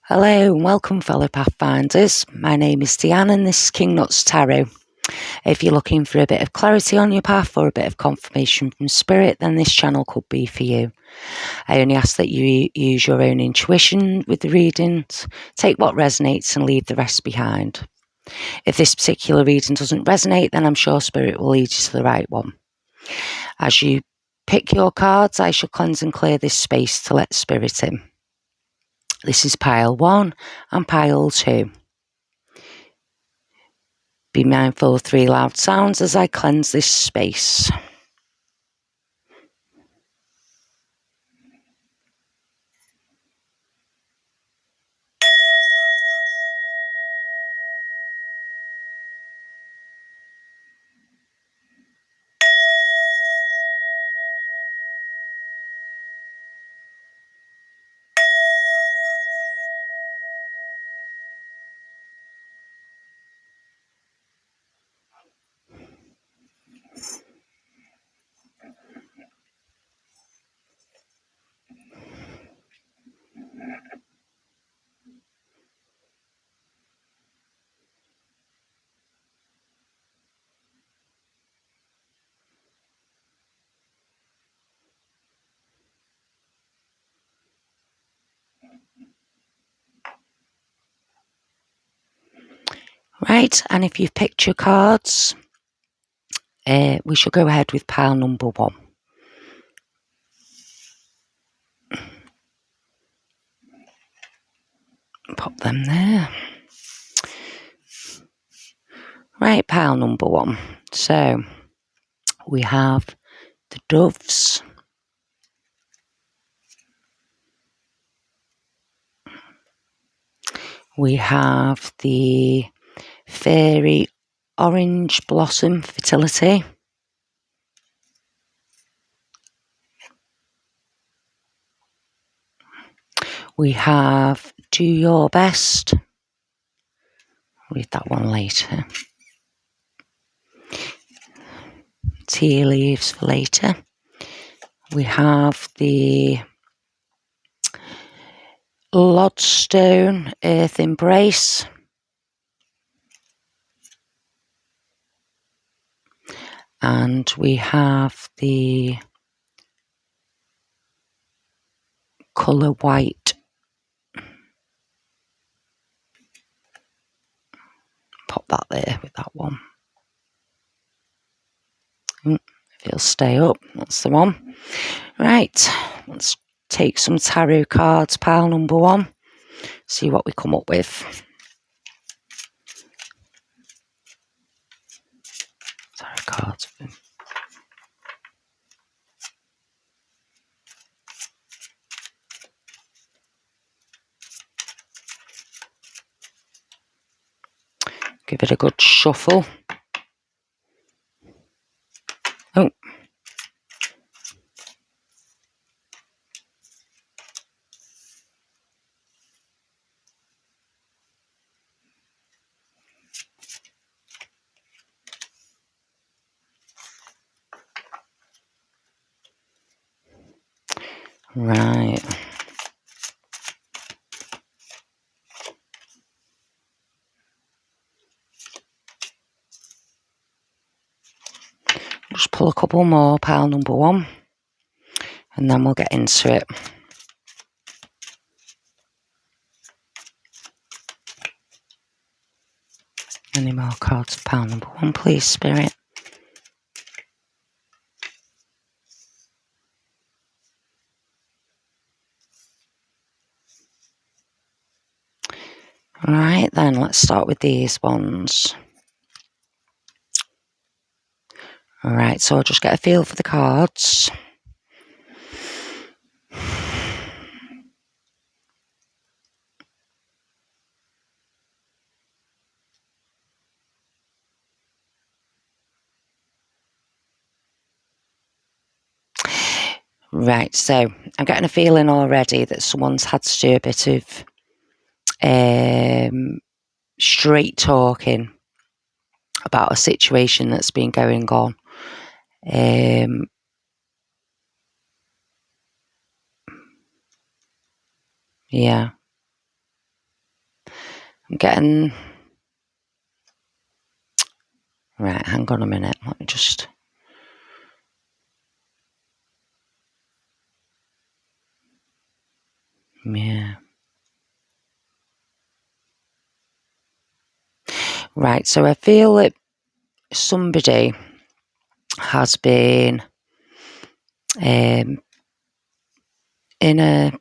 Hello and welcome, fellow Pathfinders. My name is Deanne and this is King Nuts Tarot. If you're looking for a bit of clarity on your path or a bit of confirmation from Spirit, then this channel could be for you. I only ask that you use your own intuition with the readings, take what resonates and leave the rest behind. If this particular reading doesn't resonate, then I'm sure Spirit will lead you to the right one. As you pick your cards, I shall cleanse and clear this space to let Spirit in. This is pile 1 and pile 2. Be mindful of 3 loud sounds as I cleanse this space. Right, and if you've picked your cards, we shall go ahead with pile number 1. Pop them there. Right, pile number 1. So, we have the doves. We have the fairy orange blossom fertility. We have do your best. Read that one later. Tea leaves for later. We have the Lodstone Earth Embrace. And we have the colour white. Pop that there with that one. If it'll stay up, that's the one. Right, let's take some tarot cards, pile number 1. See what we come up with. Tarot cards. Give it a good shuffle. Oh. Right. Just pull a couple more, pile number 1, and then we'll get into it. Any more cards for pile number 1, please, Spirit? Right then, let's start with these ones. Alright, so I'll just get a feel for the cards. Right, so I'm getting a feeling already that someone's had to do a bit of straight talking about a situation that's been going on. Yeah. getting... Right, hang on a minute. Let me just... Yeah. Right, so I feel that somebody has been in a...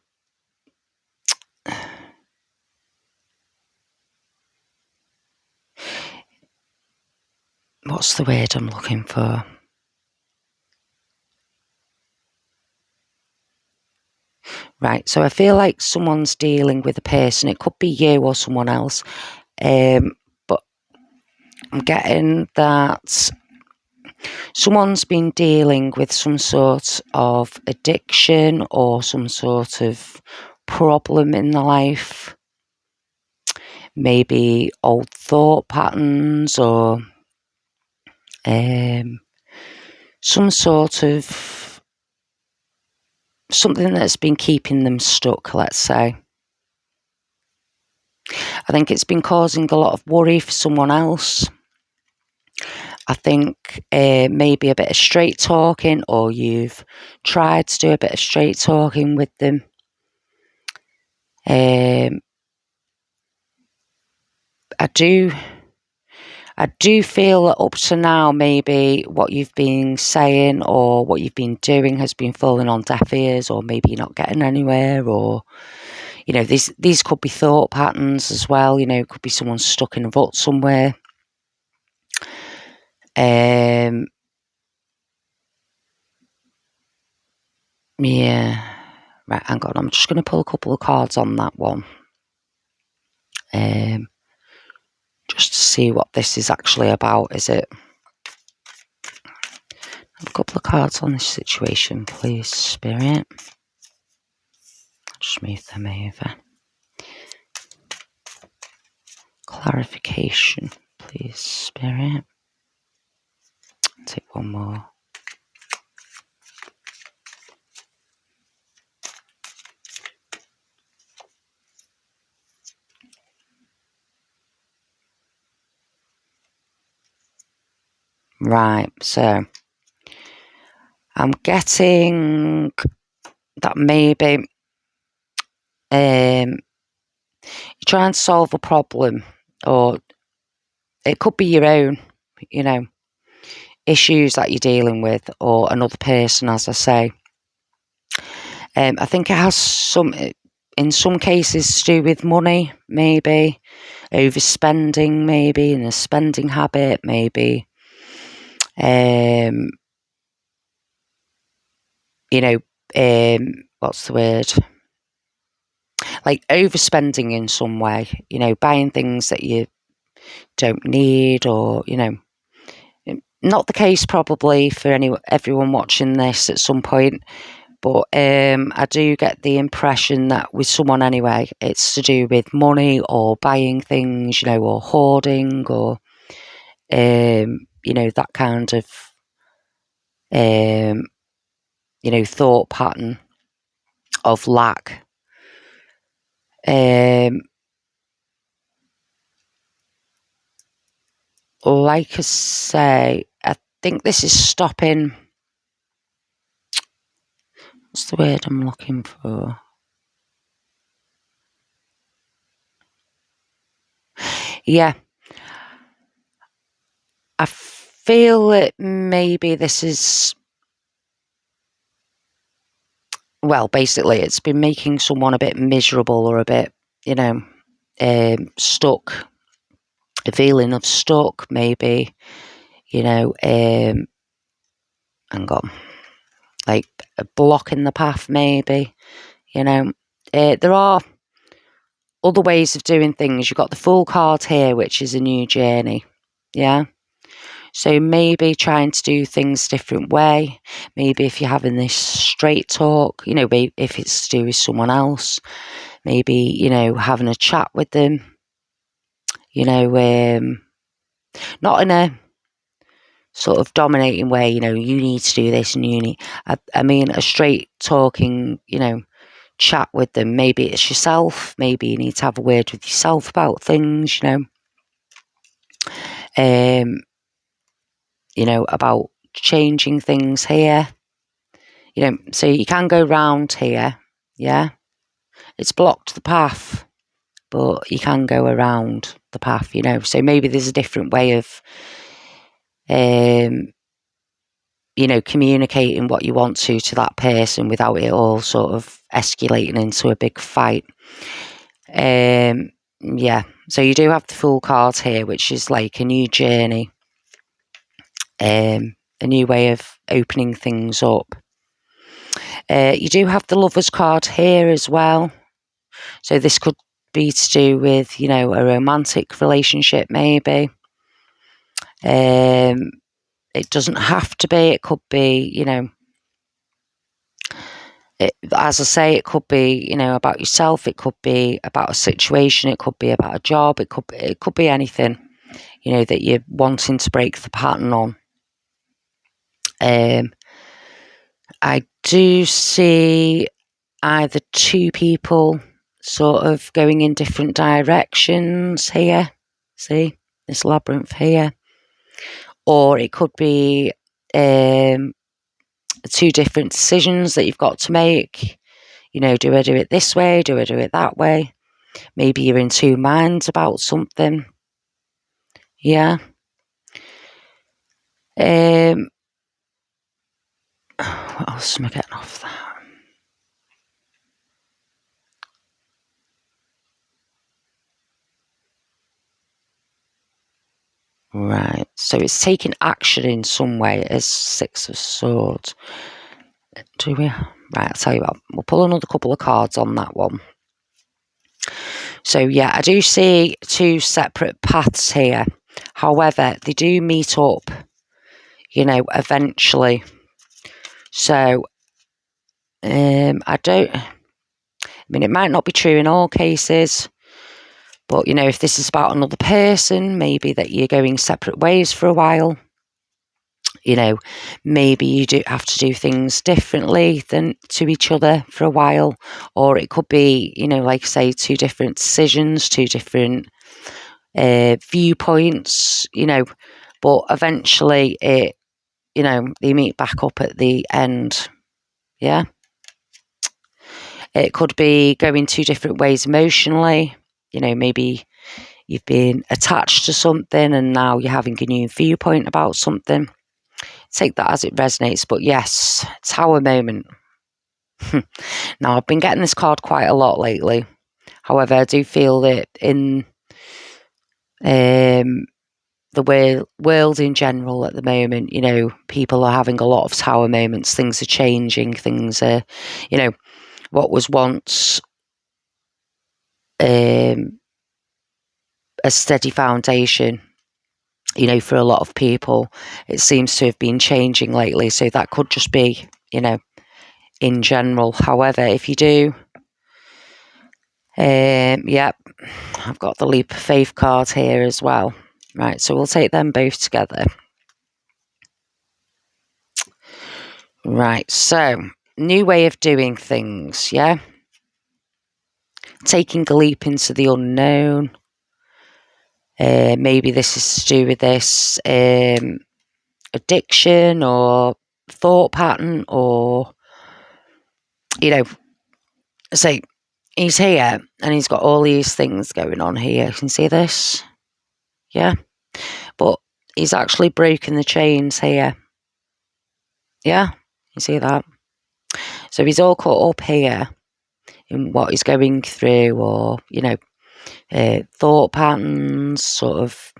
What's the word I'm looking for? Right, so I feel like someone's dealing with a person. It could be you or someone else. But I'm getting that someone's been dealing with some sort of addiction or some sort of problem in their life. Maybe old thought patterns or some sort of something that's been keeping them stuck, let's say. I think it's been causing a lot of worry for someone else. I think maybe a bit of straight talking, or you've tried to do a bit of straight talking with them. I do feel that up to now, maybe what you've been saying or what you've been doing has been falling on deaf ears, or maybe you're not getting anywhere, or, you know, these could be thought patterns as well. You know, it could be someone stuck in a rut somewhere. Yeah. Right, hang on. I'm just going to pull a couple of cards on that one. Just to see what this is actually about. Is it... A couple of cards on this situation, please, Spirit. Just move them over. Clarification, please, Spirit. Take one more. Right, so I'm getting that maybe you're trying to solve a problem, or it could be your own, you know, issues that you're dealing with, or another person, as I say. I think it has in some cases, to do with money, maybe overspending, maybe in a spending habit, maybe you know, what's the word? Like overspending in some way, you know, buying things that you don't need, or, you know, not the case probably for everyone watching this at some point, but I do get the impression that with someone anyway, it's to do with money or buying things, you know, or hoarding, or you know, that kind of you know, thought pattern of lack. Like I say, I think this is stopping... What's the word I'm looking for? Yeah. I feel that maybe this is... Well, basically, it's been making someone a bit miserable, or a bit, you know, stuck. A feeling of stuck, maybe, you know, hang on. Like a block in the path, maybe, you know. There are other ways of doing things. You've got the Fool card here, which is a new journey. Yeah. So maybe trying to do things a different way. Maybe if you're having this straight talk, you know, if it's to do with someone else, maybe, you know, having a chat with them, you know, not in a sort of dominating way, you know, you need to do this and you need... I mean, a straight talking, you know, chat with them. Maybe it's yourself, maybe you need to have a word with yourself about things, about changing things here. So you can go round here, yeah. It's blocked the path, but you can go around the path, So maybe there's a different way of, communicating what you want to that person without it all sort of escalating into a big fight. Yeah, so you do have the Fool card here, which is like a new journey, a new way of opening things up. You do have the Lovers card here as well. So this could be to do with, a romantic relationship, maybe. It doesn't have to be. It could be, as I say, it could be, about yourself. It could be about a situation. It could be about a job. It could be anything, that you're wanting to break the pattern on. I do see either two people sort of going in different directions here. See this labyrinth here, or it could be two different decisions that you've got to make. Do I do it this way? Do I do it that way? Maybe you're in two minds about something. Yeah. What else am I getting off that? Right, so it's taking action in some way as Six of Swords. Do we? Right, I'll tell you what, we'll pull another couple of cards on that one. So yeah, I do see two separate paths here. However, they do meet up, eventually. So, it might not be true in all cases, but, if this is about another person, maybe that you're going separate ways for a while. Maybe you do have to do things differently than to each other for a while, or it could be, like say, two different decisions, two different viewpoints, but eventually they meet back up at the end. Yeah. It could be going two different ways emotionally. Maybe you've been attached to something and now you're having a new viewpoint about something. Take that as it resonates. But yes, Tower moment. Now, I've been getting this card quite a lot lately. However, I do feel that in the world in general at the moment, people are having a lot of Tower moments. Things are changing. Things are, what was once a steady foundation, for a lot of people, it seems to have been changing lately. So that could just be, in general. However, if you do, yep, I've got the Leap of Faith card here as well. Right, so we'll take them both together. Right, so new way of doing things, yeah? Taking a leap into the unknown. Maybe this is to do with this addiction or thought pattern, or, say he's here and he's got all these things going on here. You can see this? Yeah? But he's actually broken the chains here. Yeah? You see that? So he's all caught up here in what he's going through, or, thought patterns, sort of,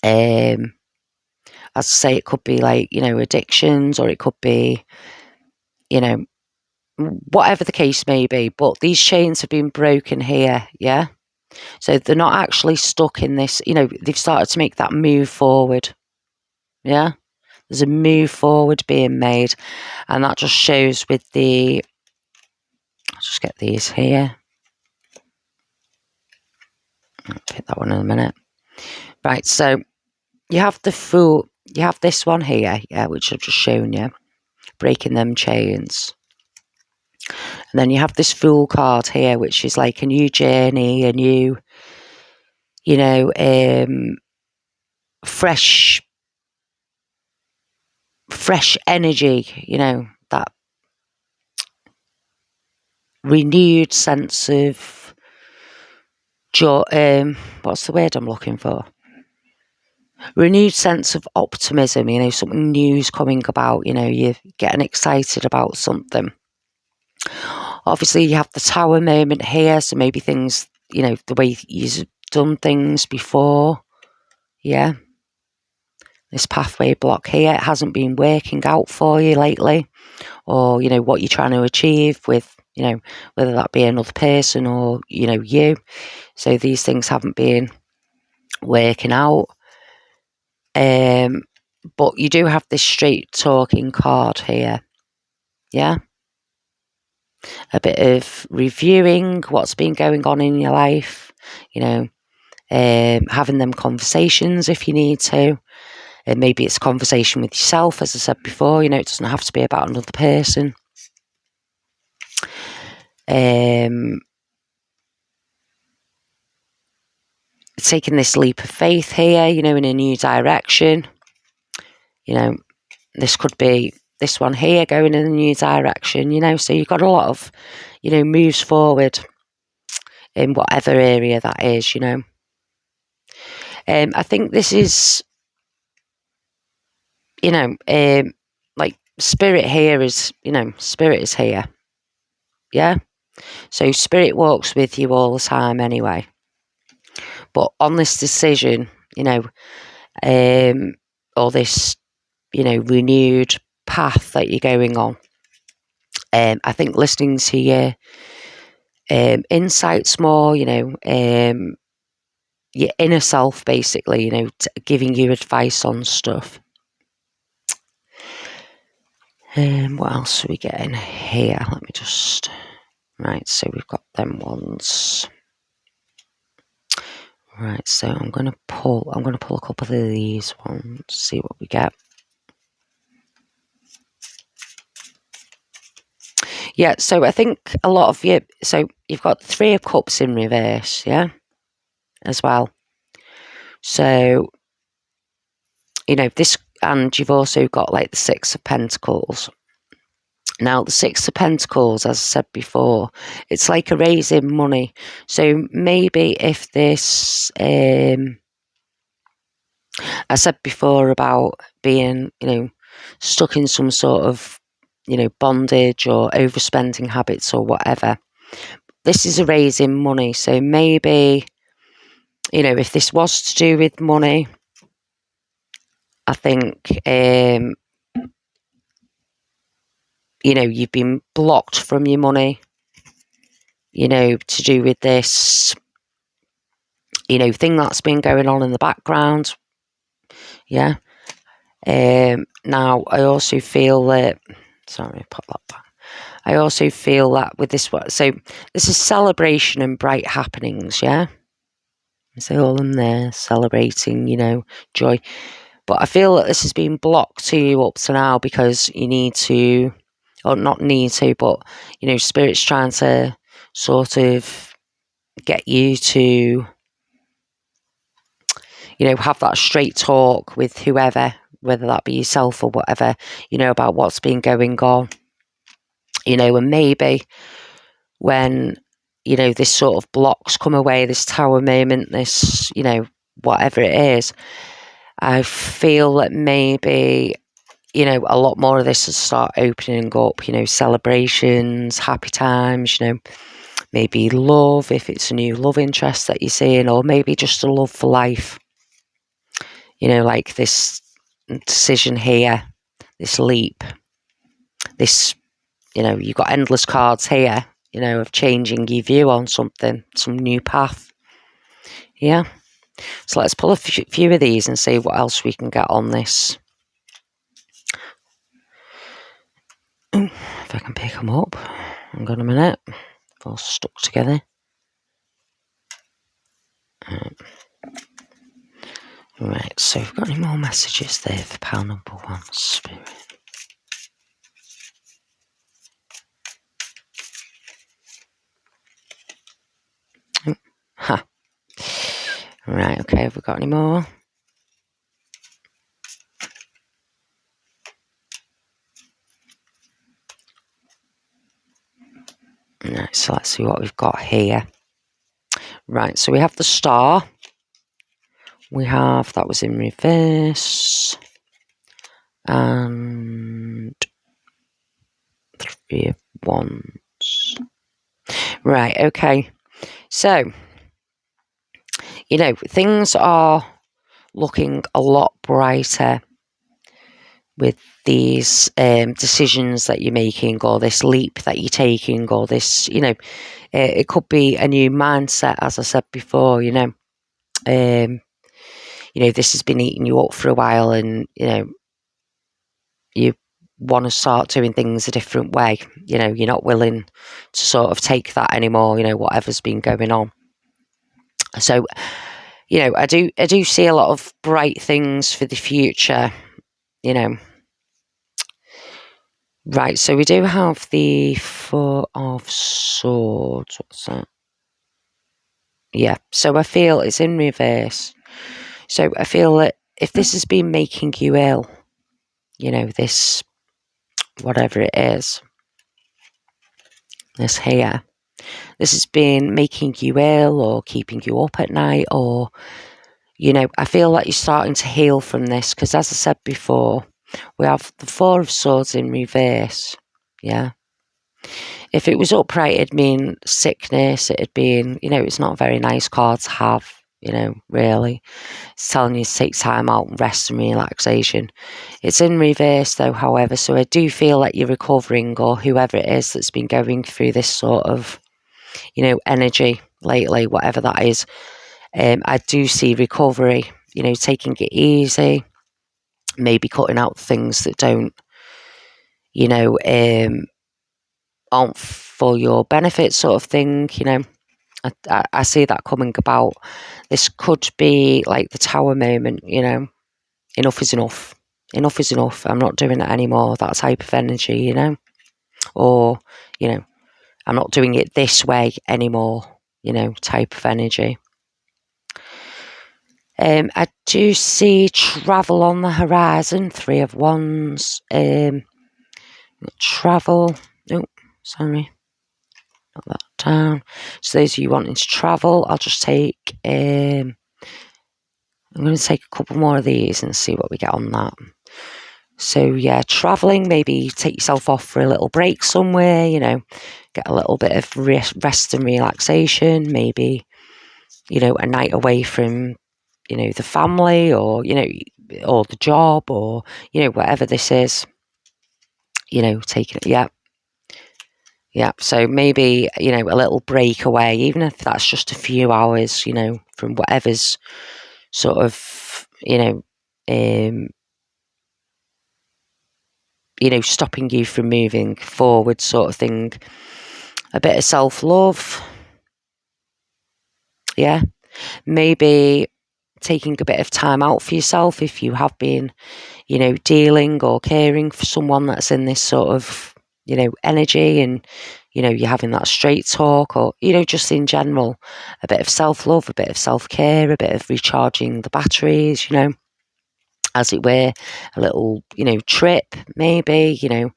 as I say, it could be like, addictions, or it could be, whatever the case may be. But these chains have been broken here, yeah? So they're not actually stuck in this, they've started to make that move forward, yeah? There's a move forward being made, and that just shows with the, I'll just get these here. I'll pick that one in a minute. Right, so you have the Fool, you have this one here, yeah, which I've just shown you, breaking them chains. And then you have this Fool card here, which is like a new journey, a new, fresh energy, that renewed sense of joy. What's the word I'm looking for? Renewed sense of optimism, something new's coming about, you're getting excited about something. Obviously, you have the Tower moment here, so maybe things, the way you've done things before, yeah. This pathway block here, it hasn't been working out for you lately, or, what you're trying to achieve with, whether that be another person or, you. So these things haven't been working out. But you do have this straight talking card here, yeah. A bit of reviewing what's been going on in your life, having them conversations if you need to. And maybe it's a conversation with yourself, as I said before, it doesn't have to be about another person. Taking this leap of faith here, in a new direction. This could be this one here going in a new direction, so you've got a lot of, moves forward in whatever area that is, I think this is, like spirit here is, spirit is here. Yeah. So spirit walks with you all the time anyway. But on this decision, or this, renewed path that you're going on, I think listening to your insights more, your inner self, basically, giving you advice on stuff. What else are we getting here? Let me just... Right, so we've got them ones. Right, so I'm going to pull a couple of these ones, see what we get. Yeah, so I think a lot of you... So you've got 3 of Cups in reverse, yeah, as well. So, this... And you've also got, like, the 6 of Pentacles. Now, the 6 of Pentacles, as I said before, it's like a raising money. So maybe if this... I said before about being, stuck in some sort of, bondage or overspending habits or whatever. This is a raising money. So maybe, if this was to do with money, I think, you've been blocked from your money, to do with this, thing that's been going on in the background. Yeah. Now, I also feel that... Sorry, put that back. I also feel that with this one, so this is celebration and bright happenings, yeah? It's all in there, celebrating, joy. But I feel that this has been blocked to you up to now because you need to, or not need to, but, Spirit's trying to sort of get you to, have that straight talk with whoever, whether that be yourself or whatever, about what's been going on. And maybe when, this sort of blocks come away, this Tower moment, this, whatever it is, I feel that maybe, a lot more of this will start opening up, celebrations, happy times, maybe love, if it's a new love interest that you're seeing, or maybe just a love for life, like this decision here, this leap, this, you've got endless cards here, of changing your view on something, some new path. Yeah. So let's pull a few of these and see what else we can get on this. Ooh, if I can pick them up. Hang on a minute. They're all stuck together. Right, so we've got any more messages there for pile number 1, Spirit? Okay, have we got any more? Right, so let's see what we've got here. Right, so we have the Star. We have, that was in reverse. And 3 of Wands. Right, okay. So, you know, things are looking a lot brighter with these decisions that you're making, or this leap that you're taking, or this, you know, it could be a new mindset, as I said before, you know. You know, this has been eating you up for a while, and, you know, you want to start doing things a different way. You know, you're not willing to sort of take that anymore, you know, whatever's been going on. So, you know, I do see a lot of bright things for the future, you know. Right, so we do have the 4 of Swords. What's that? Yeah, so I feel it's in reverse. So I feel that if this has been making you ill, you know, this, whatever it is, this here, this has been making you ill or keeping you up at night, or, you know, I feel like you're starting to heal from this, because as I said before, we have the 4 of Swords in reverse. Yeah. If it was upright, it'd mean sickness. It'd been, you know, it's not a very nice card to have, you know, really. It's telling you to take time out and rest and relaxation. It's in reverse though, however, so I do feel like you're recovering, or whoever it is that's been going through this sort of, you know, energy lately, whatever that is. I do see recovery, you know, taking it easy, maybe cutting out things that don't, you know, aren't for your benefit, sort of thing, you know. I see that coming about. This could be like the Tower moment, you know. Enough is enough. Enough is enough. I'm not doing it anymore. That type of energy, you know. Or, you know, I'm not doing it this way anymore, you know, type of energy. I do see travel on the horizon. 3 of Wands. Travel. Oh, sorry. Not that down. So those of you wanting to travel, I'll just take, I'm going to take a couple more of these and see what we get on that. So yeah, travelling, maybe take yourself off for a little break somewhere, you know, get a little bit of rest and relaxation, maybe, you know, a night away from, you know, the family, or, you know, or the job, or, you know, whatever this is, you know, taking it, yeah. Yeah, so maybe, you know, a little break away, even if that's just a few hours, you know, from whatever's sort of, you know, stopping you from moving forward, sort of thing. A bit of self-love. Yeah, maybe taking a bit of time out for yourself if you have been, you know, dealing or caring for someone that's in this sort of, you know, energy, and, you know, you're having that straight talk, or, you know, just in general, a bit of self-love, a bit of self-care, a bit of recharging the batteries, you know, as it were, a little, you know, trip, maybe, you know,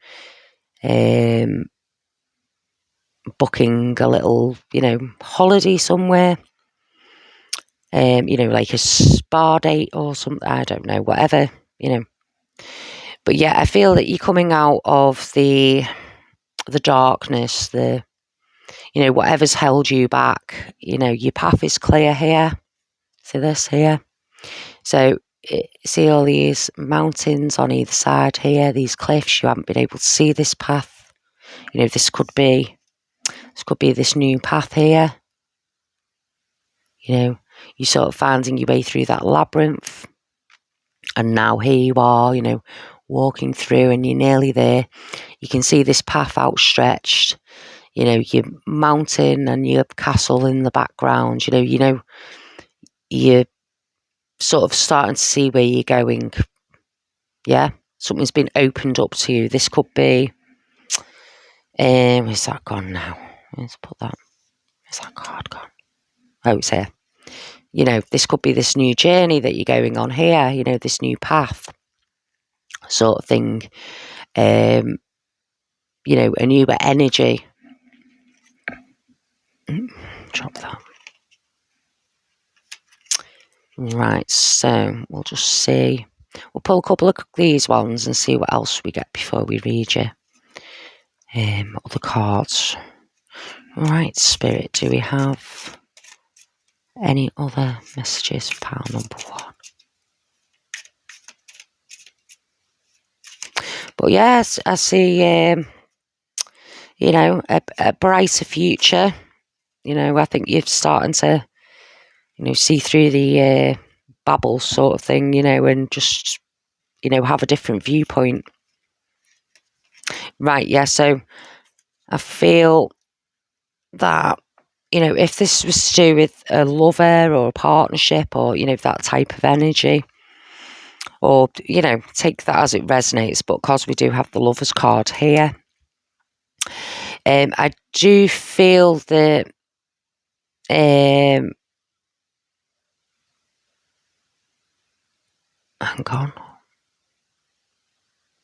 booking a little, you know, holiday somewhere, you know, like a spa date or something, I don't know, whatever, you know. But yeah, I feel that you're coming out of the darkness, the, you know, whatever's held you back, you know, your path is clear here. See this here? So see all these mountains on either side here, these cliffs, you haven't been able to see this path. You know, this could be this new path here. You know, you're sort of finding your way through that labyrinth, and now here you are, you know, walking through, and you're nearly there. You can see this path outstretched, you know, your mountain and your castle in the background, you know, you're sort of starting to see where you're going. Yeah, something's been opened up to you. This could be, where's that gone now? Let's put that, where's that card gone? Oh, it's here. you know, this could be this new journey that you're going on here, you know, this new path sort of thing. You know, a newer energy. Drop that. Right, so we'll just see. We'll pull a couple of these ones and see what else we get before we read you. Other cards. Right, Spirit, do we have any other messages for pile number 1? But yes, I see, you know, a brighter future. You know, I think you're starting to, you know, see through the babble sort of thing, you know, and just, you know, have a different viewpoint. Right, yeah, so I feel that, you know, if this was to do with a lover or a partnership or, you know, that type of energy, or, you know, take that as it resonates, but because we do have the Lovers card here, I do feel that hang on.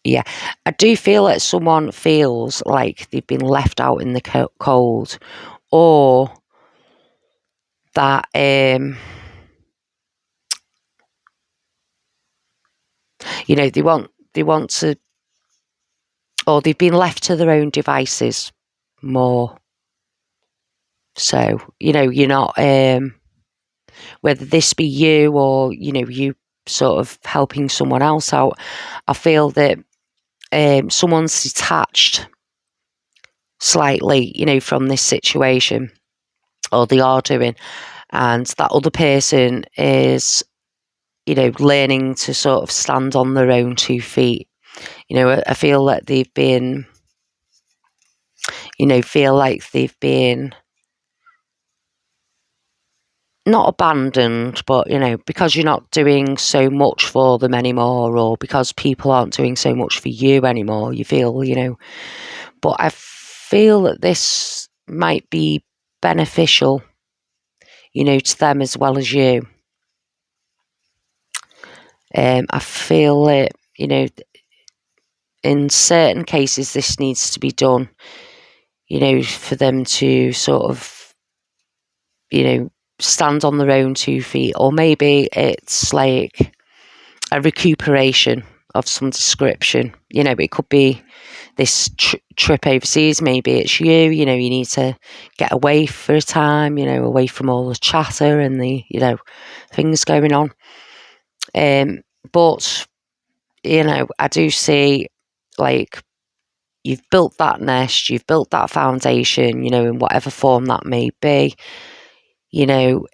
Yeah, I do feel that someone feels like they've been left out in the cold, or that you know, they want to, or they've been left to their own devices more. So, you know, you're not whether this be you or, you know, you sort of helping someone else out, I feel that someone's detached slightly, you know, from this situation, or they are doing, and that other person is, you know, learning to sort of stand on their own 2 feet. You know, I feel that they've been, you know, feel like they've been not abandoned, but, you know, because you're not doing so much for them anymore, or because people aren't doing so much for you anymore, you feel, you know. But I feel that this might be beneficial, you know, to them as well as you. I feel that, you know, in certain cases this needs to be done, you know, for them to sort of, you know, stand on their own 2 feet, or maybe it's like a recuperation of some description. You know, it could be this trip overseas, maybe it's you know, you need to get away for a time, you know, away from all the chatter and the, you know, things going on. But, you know, I do see, like, you've built that nest, you've built that foundation, you know, in whatever form that may be, you know,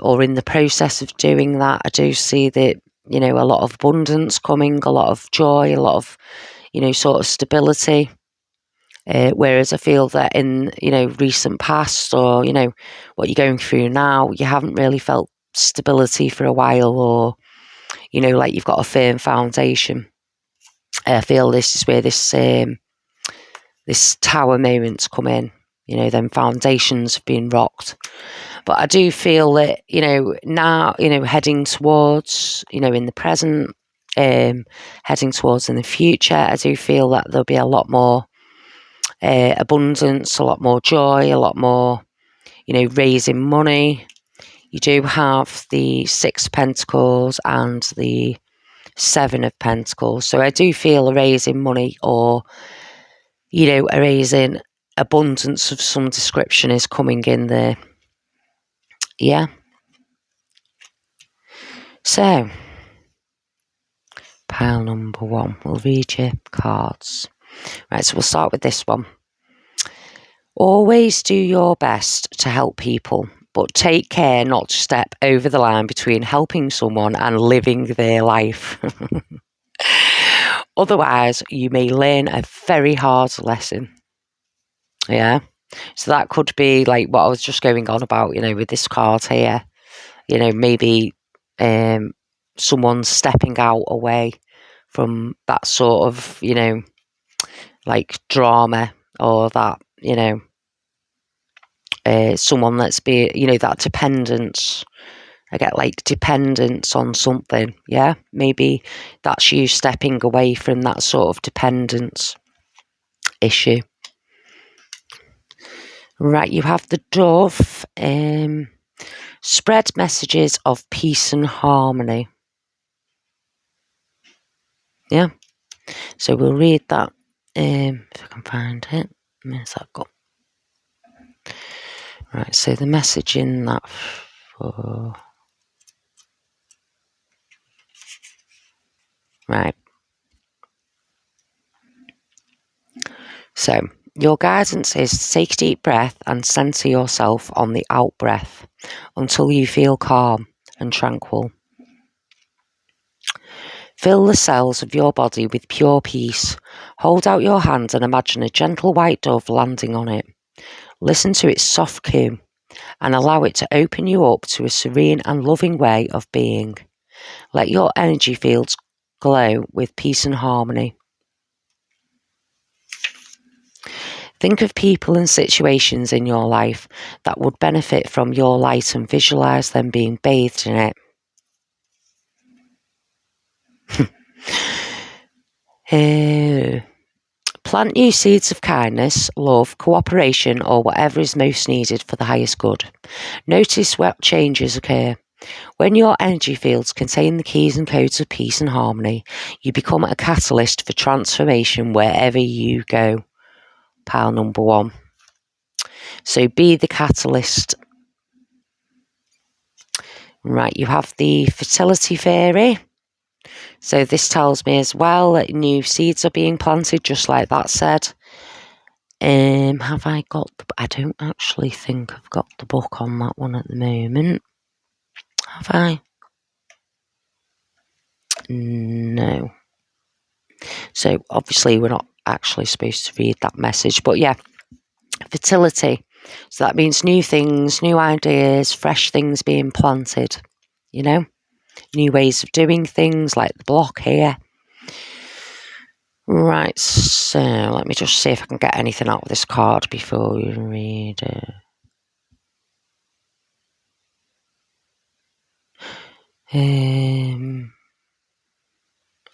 or in the process of doing that, I do see that, you know, a lot of abundance coming, a lot of joy, a lot of, you know, sort of stability. Whereas I feel that in, you know, recent past, or, you know, what you're going through now, you haven't really felt stability for a while, or, you know, like you've got a firm foundation. I feel this is where this tower moment's come in. You know, them foundations have been rocked. But I do feel that, you know, now, you know, heading towards, you know, in the present, heading towards in the future, I do feel that there'll be a lot more abundance, a lot more joy, a lot more, you know, raising money. You do have the 6 of Pentacles and the 7 of Pentacles. So I do feel a raising money, or, you know, a raising abundance of some description is coming in there. Yeah. So, pile number 1, we'll read your cards. Right, so we'll start with this one. Always do your best to help people, but take care not to step over the line between helping someone and living their life. Otherwise, you may learn a very hard lesson. Yeah. So that could be like what I was just going on about, you know, with this card here. You know, maybe someone's stepping out away from that sort of, you know, like drama, or that, you know, someone that's you know, that dependence I get like dependence on something. Yeah, maybe that's you stepping away from that sort of dependence issue. Right, you have the dove. Spread messages of peace and harmony. Yeah, so we'll read that if I can find it. Where's that got? Right, so the message in that for... Right. So, your guidance is to take a deep breath and center yourself on the out breath until you feel calm and tranquil. Fill the cells of your body with pure peace. Hold out your hand and imagine a gentle white dove landing on it. Listen to its soft coo and allow it to open you up to a serene and loving way of being. Let your energy fields glow with peace and harmony. Think of people and situations in your life that would benefit from your light and visualize them being bathed in it. Plant new seeds of kindness, love, cooperation, or whatever is most needed for the highest good. Notice what changes occur. When your energy fields contain the keys and codes of peace and harmony, you become a catalyst for transformation wherever you go. Pile number 1. So be the catalyst. Right, you have the fertility fairy. So this tells me as well that new seeds are being planted, just like that said. Have I got... I don't actually think I've got the book on that one at the moment. Have I? No. So obviously we're not actually supposed to read that message. But yeah, fertility. So that means new things, new ideas, fresh things being planted. You know? New ways of doing things, like the block here. Right, so let me just see if I can get anything out of this card before we read it. I'm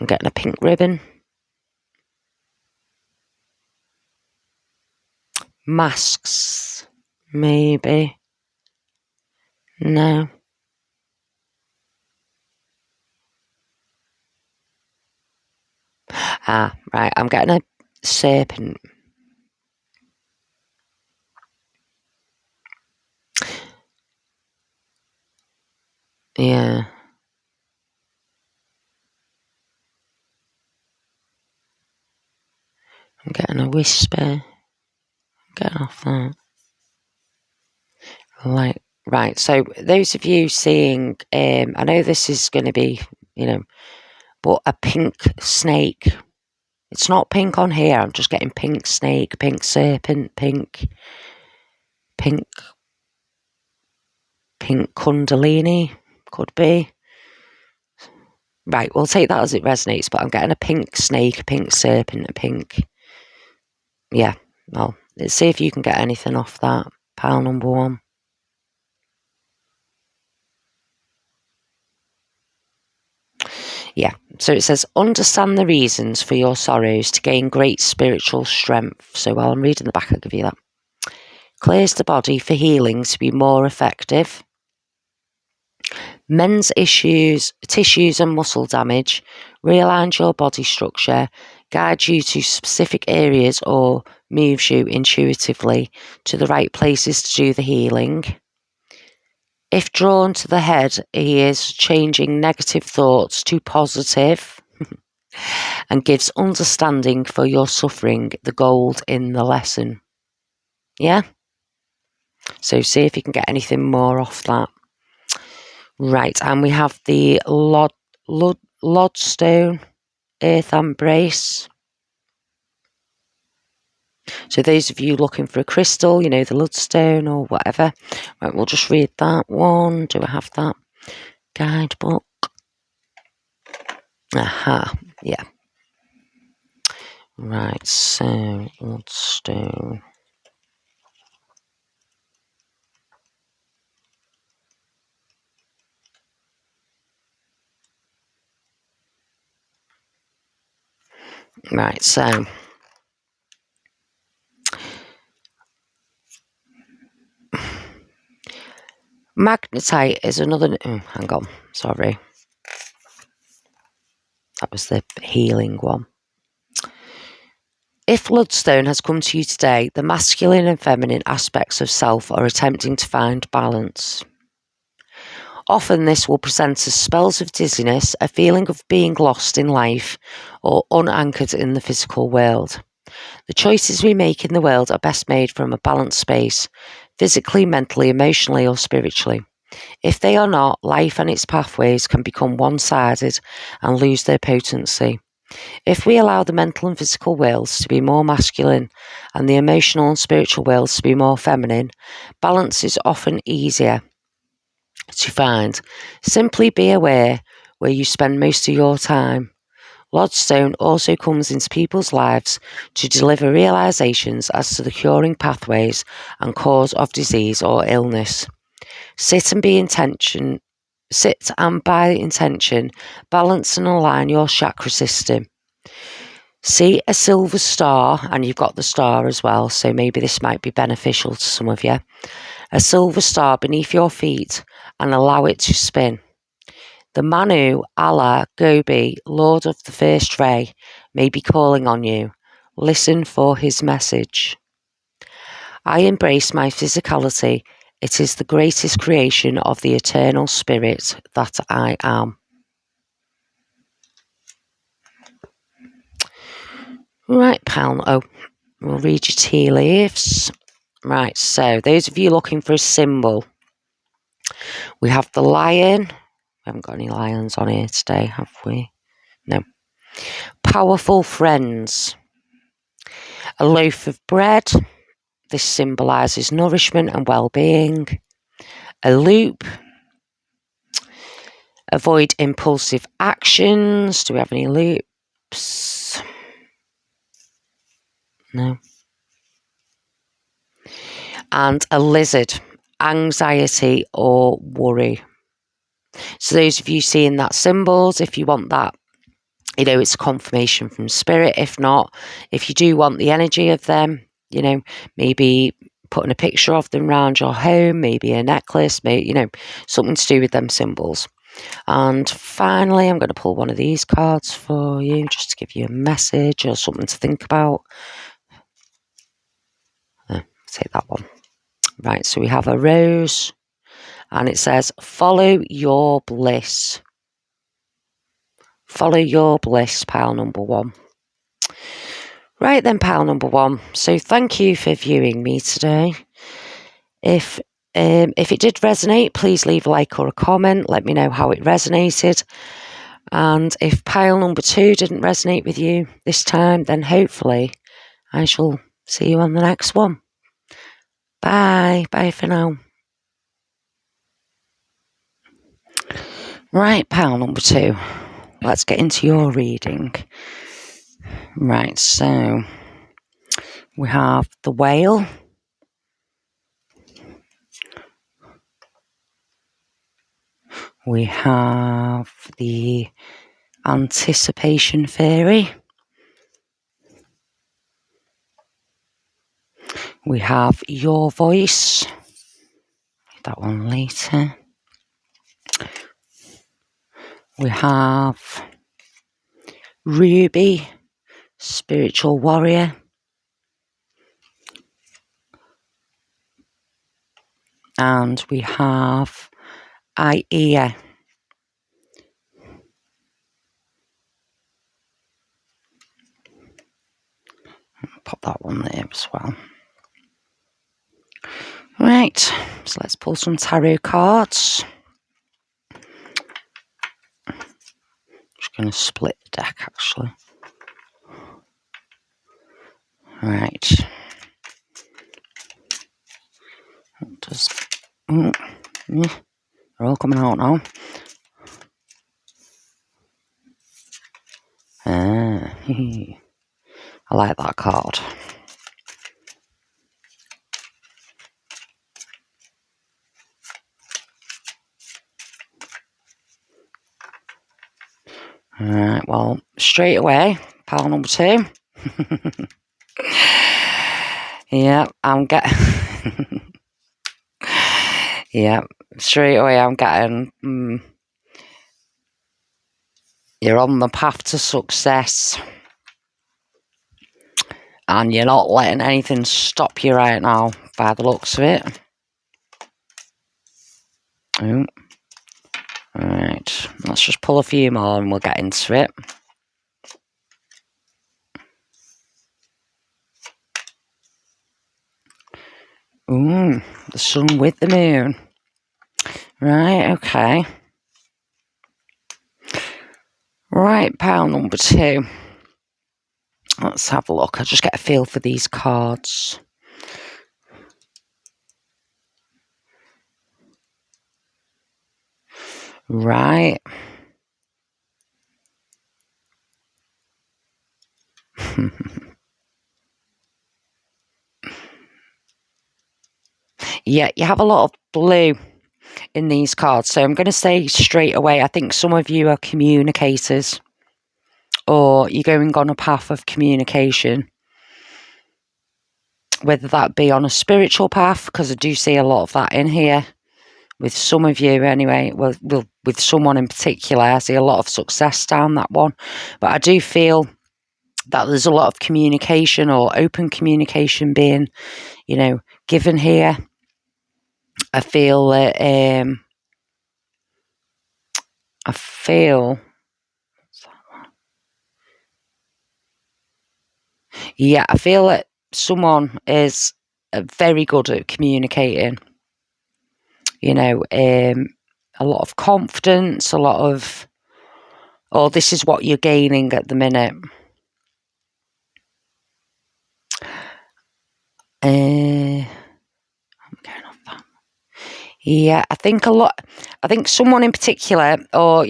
getting a pink ribbon. Masks, maybe. No. Ah, right, I'm getting a serpent. Yeah. I'm getting a whisper. I'm getting off that. Right, so those of you seeing, I know this is going to be, but a pink snake. It's not pink on here, I'm just getting pink snake, pink serpent, pink kundalini, could be. Right, we'll take that as it resonates, but I'm getting a pink snake, a pink serpent, a pink... Yeah, well, let's see if you can get anything off that. Pile number 1. Yeah, so it says, understand the reasons for your sorrows to gain great spiritual strength. So while I'm reading the back, I'll give you that. Clears the body for healing to be more effective. Mends issues, tissues and muscle damage. Realigns your body structure. Guides you to specific areas or moves you intuitively to the right places to do the healing. If drawn to the head, he is changing negative thoughts to positive and gives understanding for your suffering, the gold in the lesson. Yeah? So see if you can get anything more off that. Right, and we have the Lodstone Earth Embrace. So those of you looking for a crystal, the Lodstone or whatever. Right, we'll just read that one. Do I have that guidebook? Aha, yeah. Right, so Lodstone. Right, so magnetite is another. Hang on, sorry. That was the healing one. If bloodstone has come to you today, the masculine and feminine aspects of self are attempting to find balance. Often this will present as spells of dizziness, a feeling of being lost in life, or unanchored in the physical world. The choices we make in the world are best made from a balanced space, physically, mentally, emotionally, or spiritually. If they are not, life and its pathways can become one-sided and lose their potency. If we allow the mental and physical worlds to be more masculine and the emotional and spiritual worlds to be more feminine, balance is often easier to find. Simply be aware where you spend most of your time. Bloodstone also comes into people's lives to deliver realizations as to the curing pathways and cause of disease or illness. Sit and by intention, balance and align your chakra system. See a silver star, and you've got the star as well, so maybe this might be beneficial to some of you. A silver star beneath your feet and allow it to spin. The Manu, Allah, Gobi, Lord of the First Ray, may be calling on you. Listen for his message. I embrace my physicality. It is the greatest creation of the eternal spirit that I am. Right, pal. Oh, we'll read your tea leaves. Right, so those of you looking for a symbol, we have the lion. We haven't got any lions on here today, have we? No. Powerful friends. A loaf of bread. This symbolises nourishment and well-being. A loop. Avoid impulsive actions. Do we have any loops? No. And a lizard. Anxiety or worry. So those of you seeing that symbols, if you want that, it's confirmation from spirit. If not, if you do want the energy of them, maybe putting a picture of them around your home, maybe a necklace, maybe, something to do with them symbols. And finally, I'm going to pull one of these cards for you, just to give you a message or something to think about. Take that one. Right, so we have a rose, and it says, follow your bliss. Follow your bliss, pile number one. Right then, pile number one. So thank you for viewing me today. If it did resonate, please leave a like or a comment. Let me know how it resonated. And if pile number two didn't resonate with you this time, then hopefully I shall see you on the next one. Bye. Bye for now. Right, pile number two. Let's get into your reading. Right, so we have the whale. We have the anticipation fairy. We have your voice. That one later. We have Ruby, spiritual warrior. And we have Ia. Pop that one there as well. Right, so let's pull some tarot cards. Just going to split the deck actually. Right. They're all coming out now. I like that card. Alright, well, straight away, pile number 2. Yeah, I'm getting... yeah, straight away I'm getting... you're on the path to success. And you're not letting anything stop you right now, by the looks of it. Oh. Alright, let's just pull a few more and we'll get into it. Ooh, the sun with the moon. Right, okay. Right, pile number 2. Let's have a look. I'll just get a feel for these cards. Right. Yeah, you have a lot of blue in these cards. So I'm going to say straight away, I think some of you are communicators, or you're going on a path of communication, whether that be on a spiritual path, because I do see a lot of that in here with some of you anyway. Well, with someone in particular, I see a lot of success down that one. But I do feel that there's a lot of communication or open communication being, given here. I feel that, I feel that someone is very good at communicating, a lot of confidence, a lot of, this is what you're gaining at the minute. I'm going off that. Yeah, I think someone in particular, or,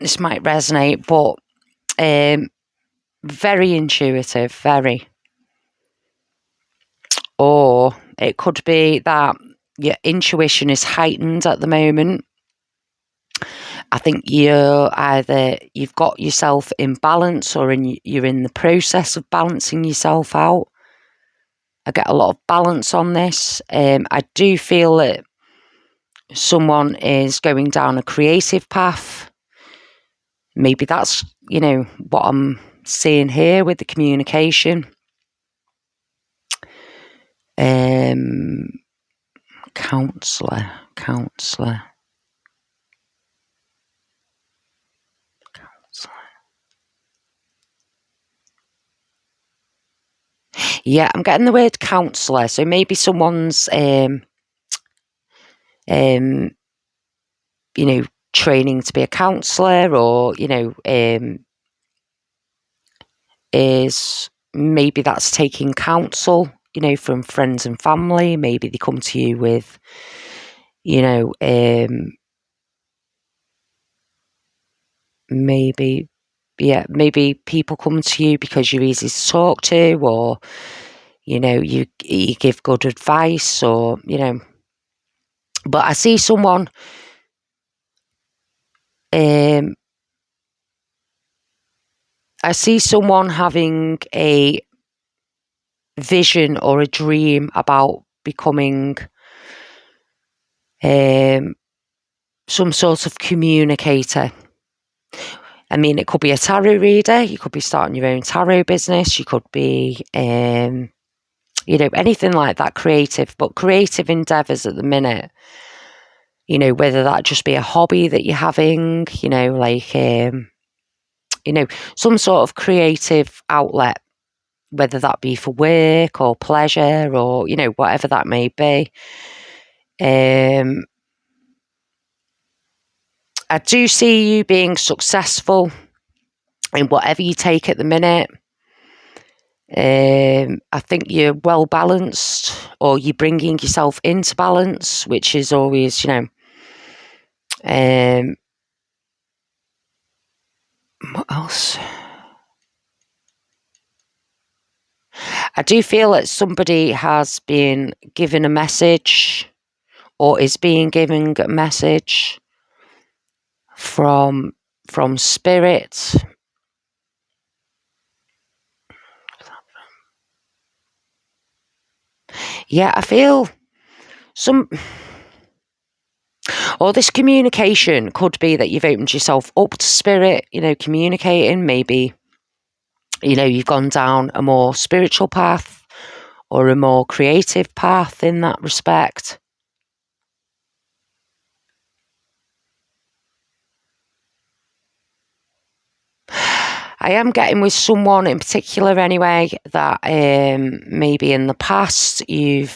this might resonate, but very intuitive, very. Or it could be that your intuition is heightened at the moment. I think you've got yourself in balance, or you're in the process of balancing yourself out. I get a lot of balance on this. I do feel that someone is going down a creative path. Maybe that's, what I'm seeing here with the communication. Counselor. Yeah, I'm getting the word counsellor. So maybe someone's, training to be a counsellor, or, is maybe that's taking counsel, from friends and family. Maybe they come to you with, maybe people come to you because you're easy to talk to, or, you give good advice, or, but I see someone, having a vision or a dream about becoming some sort of communicator. I mean, it could be a tarot reader, you could be starting your own tarot business, you could be, anything like that, creative endeavours at the minute, whether that just be a hobby that you're having, some sort of creative outlet, whether that be for work or pleasure, or, whatever that may be. I do see you being successful in whatever you take at the minute. I think you're well balanced, or you're bringing yourself into balance, which is always, what else? I do feel that somebody has been given a message, or is being given a message from spirit. yeah, I feel or this communication could be that you've opened yourself up to spirit, communicating. Maybe, you've gone down a more spiritual path or a more creative path in that respect. I am getting with someone in particular anyway that maybe in the past you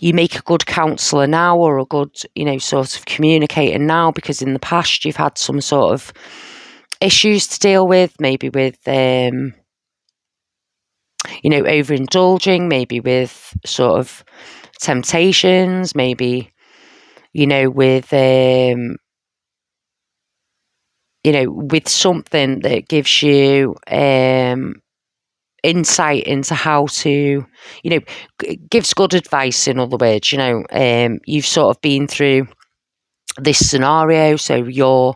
make a good counsellor now, or a good, sort of communicator now, because in the past you've had some sort of issues to deal with, maybe with, overindulging, maybe with sort of temptations, maybe, with, with something that gives you insight into how to, gives good advice, in other words. You've sort of been through this scenario, so you're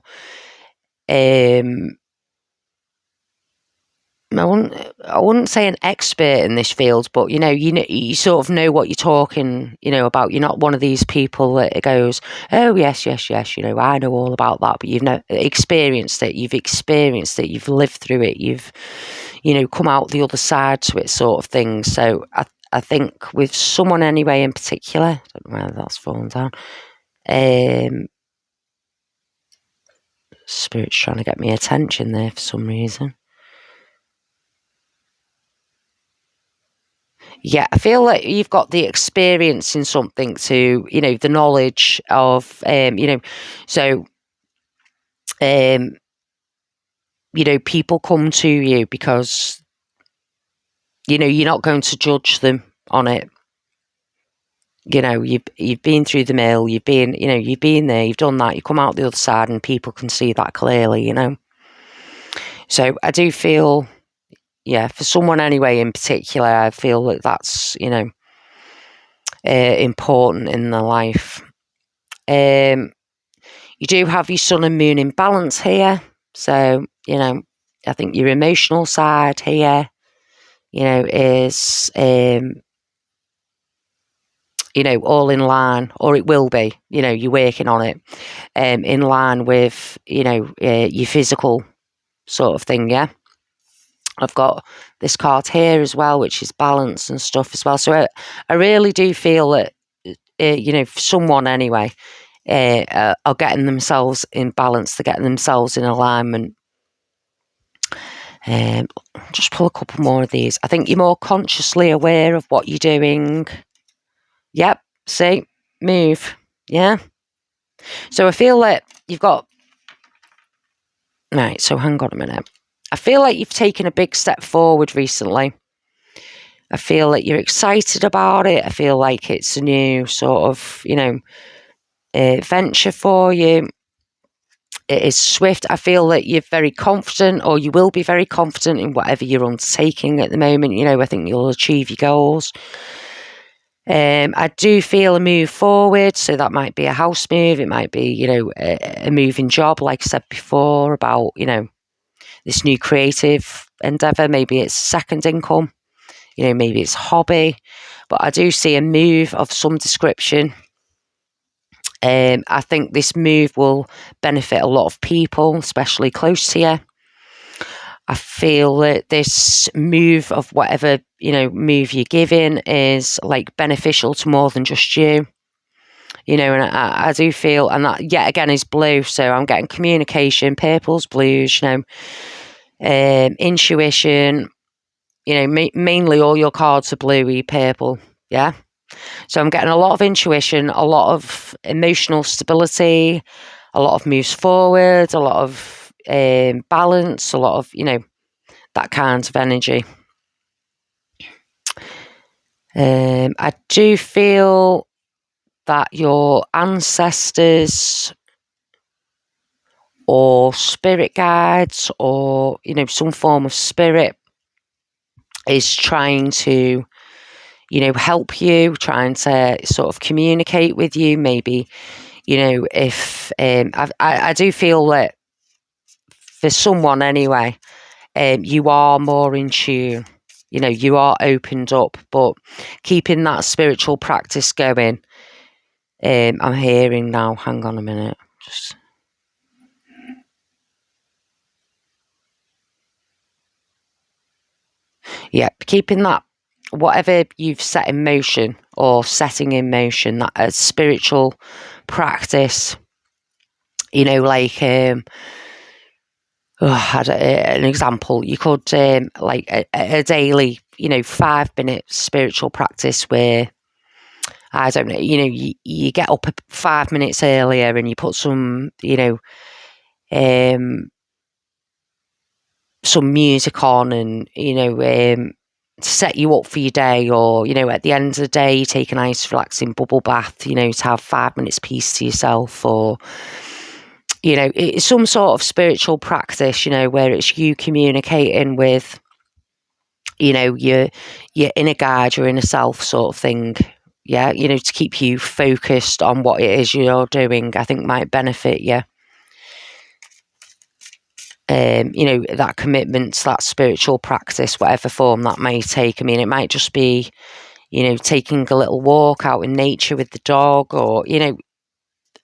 I wouldn't say an expert in this field, but you sort of know what you're talking, about. You're not one of these people that goes, oh yes, I know all about that, but you've experienced it, you've lived through it, you've come out the other side to it, sort of thing. So I think with someone anyway in particular, I don't know whether that's fallen down. Spirit's trying to get me attention there for some reason. Yeah, I feel like you've got the experience in something to, the knowledge of, so, people come to you because, you're not going to judge them on it. You've been through the mill, you've been there, you've done that, you come out the other side, and people can see that clearly, So I do feel, yeah, for someone anyway in particular, I feel that that's, important in their life. You do have your sun and moon in balance here. So, I think your emotional side here, is, all in line, or it will be, you're working on it, in line with, your physical sort of thing, yeah. I've got this card here as well, which is balance and stuff as well. So I really do feel that, for someone anyway, are getting themselves in balance, they're getting themselves in alignment. Just pull a couple more of these. I think you're more consciously aware of what you're doing. Yep, see, move, yeah. So I feel that you've got, right, so hang on a minute. I feel like you've taken a big step forward recently. I feel that you're excited about it. I feel like it's a new sort of, venture for you. It is swift. I feel that you're very confident, or you will be very confident in whatever you're undertaking at the moment. I think you'll achieve your goals. I do feel a move forward, so that might be a house move. It might be, a moving job, like I said before, about, this new creative endeavour. Maybe it's second income, maybe it's hobby, but I do see a move of some description. I think this move will benefit a lot of people, especially close to you. I feel that this move of whatever, move you're giving is like beneficial to more than just you. And I do feel, and that yet again is blue. So I'm getting communication, purples, blues, intuition, mainly all your cards are bluey, purple. Yeah. So I'm getting a lot of intuition, a lot of emotional stability, a lot of moves forward, a lot of balance, a lot of, that kind of energy. I do feel that your ancestors or spirit guides, or, some form of spirit is trying to, help you, trying to sort of communicate with you. Maybe, if I do feel that for someone anyway, you are more in tune. you are opened up, but keeping that spiritual practice going. I'm hearing now, hang on a minute. Keeping that, whatever you've set in motion or setting in motion, that as spiritual practice, like an example, you could like a daily 5-minute spiritual practice where, I don't know, you get up 5 minutes earlier and you put some some music on, and to set you up for your day, or at the end of the day you take a nice relaxing bubble bath, to have 5 minutes peace to yourself, or it's some sort of spiritual practice, where it's you communicating with your inner guide, your inner self sort of thing. To keep you focused on what it is you're doing, I think might benefit you. That commitment to that spiritual practice, whatever form that may take. I mean, it might just be, taking a little walk out in nature with the dog, or,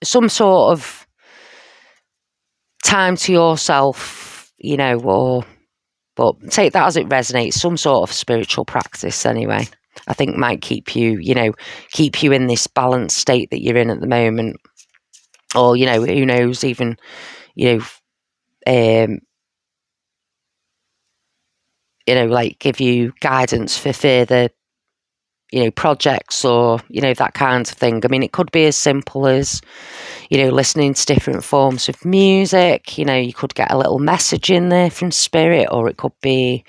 some sort of time to yourself, but take that as it resonates, some sort of spiritual practice anyway. I think might keep you, keep you in this balanced state that you're in at the moment. Or, who knows, even, like give you guidance for further, projects, or, that kind of thing. I mean, it could be as simple as, listening to different forms of music. You could get a little message in there from spirit, or it could be,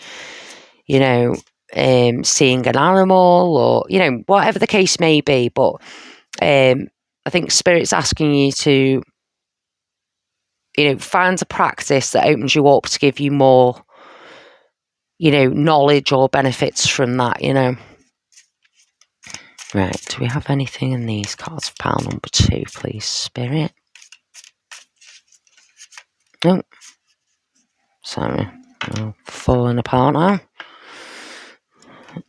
seeing an animal, or, whatever the case may be. But I think spirit's asking you to, find a practice that opens you up to give you more, knowledge or benefits from that, Right, do we have anything in these cards for pile number 2, please, spirit? Nope. Sorry, I'm falling apart now.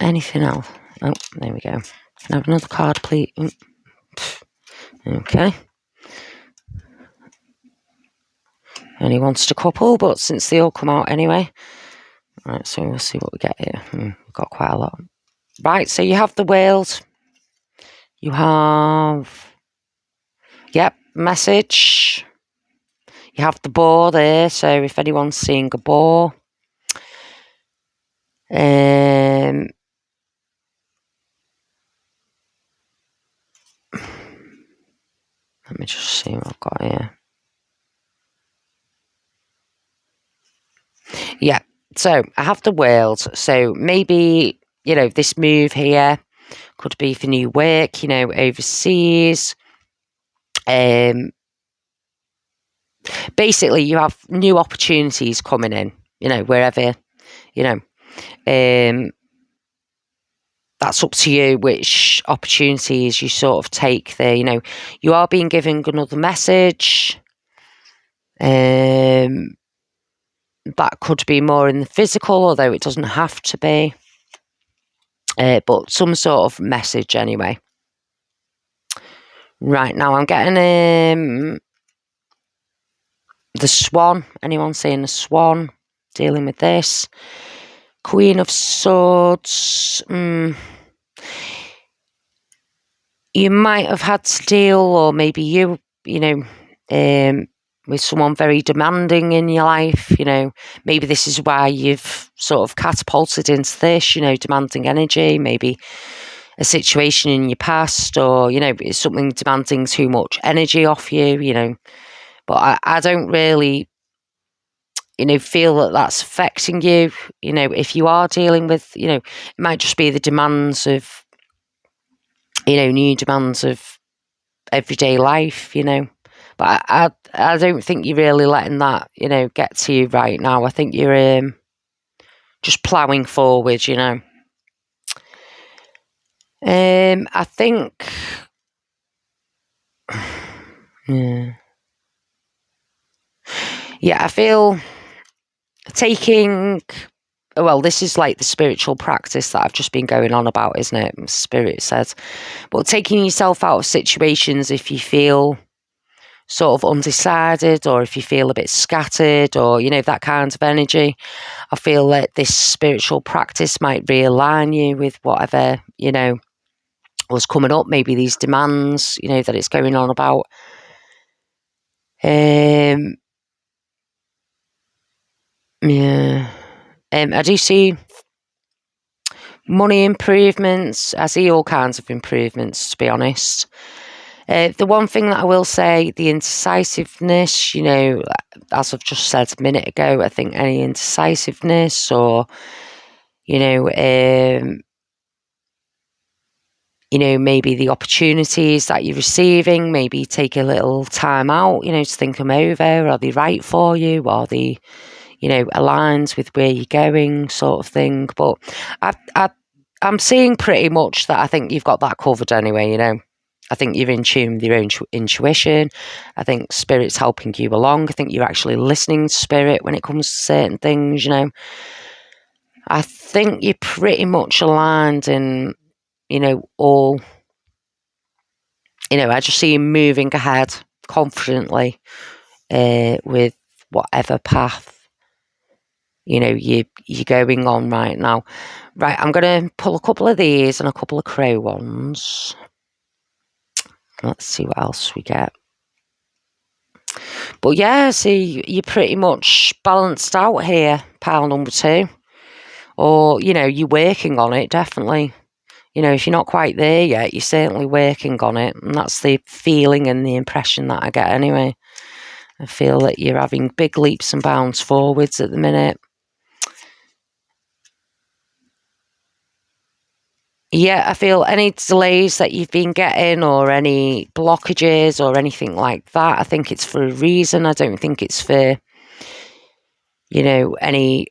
Anything else? Oh, there we go. Can I have another card, please? Okay. Only wanted a couple, but since they all come out anyway. Right, so we'll see what we get here. We've got quite a lot. Right, so you have the world. You have... Yep, message. You have the boar there, so if anyone's seeing a boar. Let me just see what I've got here. Yeah, so I have the world. So maybe, this move here could be for new work, overseas. Basically, you have new opportunities coming in, wherever, that's up to you which opportunities you sort of take there. You are being given another message. That could be more in the physical, although it doesn't have to be. But some sort of message anyway. Right, now I'm getting the swan. Anyone seeing the swan? Dealing with this. Queen of Swords. You might have had to deal, or maybe you, with someone very demanding in your life. Maybe this is why you've sort of catapulted into this, demanding energy. Maybe a situation in your past, or, it's something demanding too much energy off you, But I don't really, feel that that's affecting you. If you are dealing with, it might just be the demands of, new demands of everyday life, But I don't think you're really letting that, get to you right now. I think you're just ploughing forward, I think, yeah, I feel taking well, this is like the spiritual practice that I've just been going on about, isn't it? Spirit says. But taking yourself out of situations if you feel sort of undecided, or if you feel a bit scattered, or, that kind of energy. I feel that this spiritual practice might realign you with whatever, was coming up, maybe these demands, that it's going on about. I do see money improvements. I see all kinds of improvements, to be honest. The one thing that I will say, the indecisiveness, as I've just said a minute ago, I think any indecisiveness or, maybe the opportunities that you're receiving, maybe take a little time out, to think them over. Are they right for you? Are they, aligned with where you're going, sort of thing? But I'm seeing pretty much that I think you've got that covered anyway, I think you're in tune with your own intuition. I think Spirit's helping you along. I think you're actually listening to Spirit when it comes to certain things, I think you're pretty much aligned in, all, I just see you moving ahead confidently with whatever path, you're going on right now. Right, I'm going to pull a couple of these and a couple of crow ones. Let's see what else we get. But yeah, see, you're pretty much balanced out here, pile number 2. Or, you're working on it, definitely. If you're not quite there yet, you're certainly working on it. And that's the feeling and the impression that I get anyway. I feel that you're having big leaps and bounds forwards at the minute. Yeah, I feel any delays that you've been getting or any blockages or anything like that, I think it's for a reason. I don't think it's for, any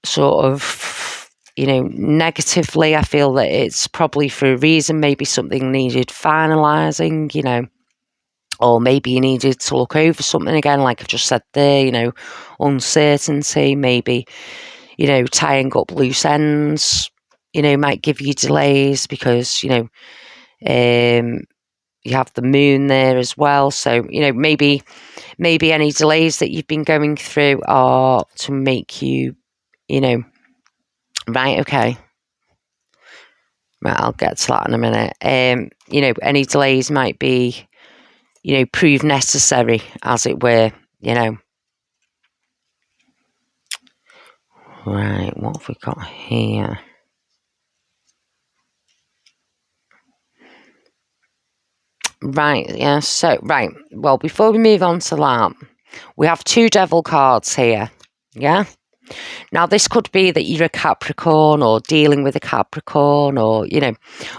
sort of, negatively. I feel that it's probably for a reason. Maybe something needed finalising, or maybe you needed to look over something again, like I've just said there, uncertainty, maybe, tying up loose ends, might give you delays because, you have the moon there as well. So, maybe any delays that you've been going through are to make you, right, okay. Right, I'll get to that in a minute. Any delays might be, prove necessary, as it were, Right, what have we got here? Right, yeah, so, right, well, before we move on to that, we have 2 devil cards here, yeah? Now, this could be that you're a Capricorn or dealing with a Capricorn or,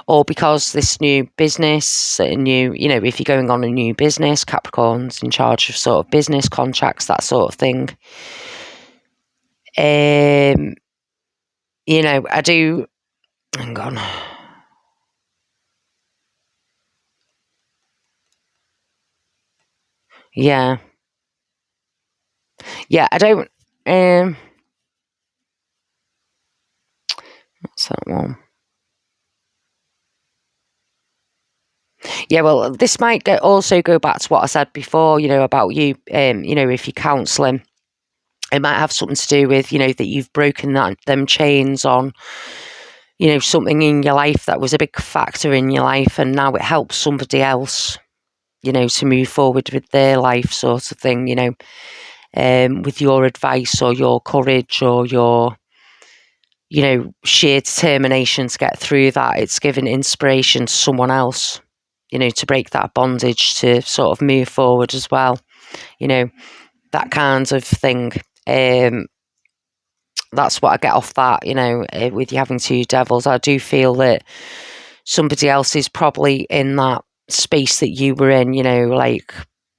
or because this new business, if you're going on a new business, Capricorn's in charge of sort of business contracts, that sort of thing. I do, hang on. Yeah. Yeah, I don't, what's that one? Yeah, well, this might also go back to what I said before, about you, if you're counselling. It might have something to do with, that you've broken them chains on, something in your life that was a big factor in your life, and now it helps somebody else, to move forward with their life, sort of thing, with your advice or your courage or your, sheer determination to get through that. It's giving inspiration to someone else, to break that bondage, to sort of move forward as well, that kind of thing. That's what I get off that, with you having 2 devils. I do feel that somebody else is probably in that space that you were in, like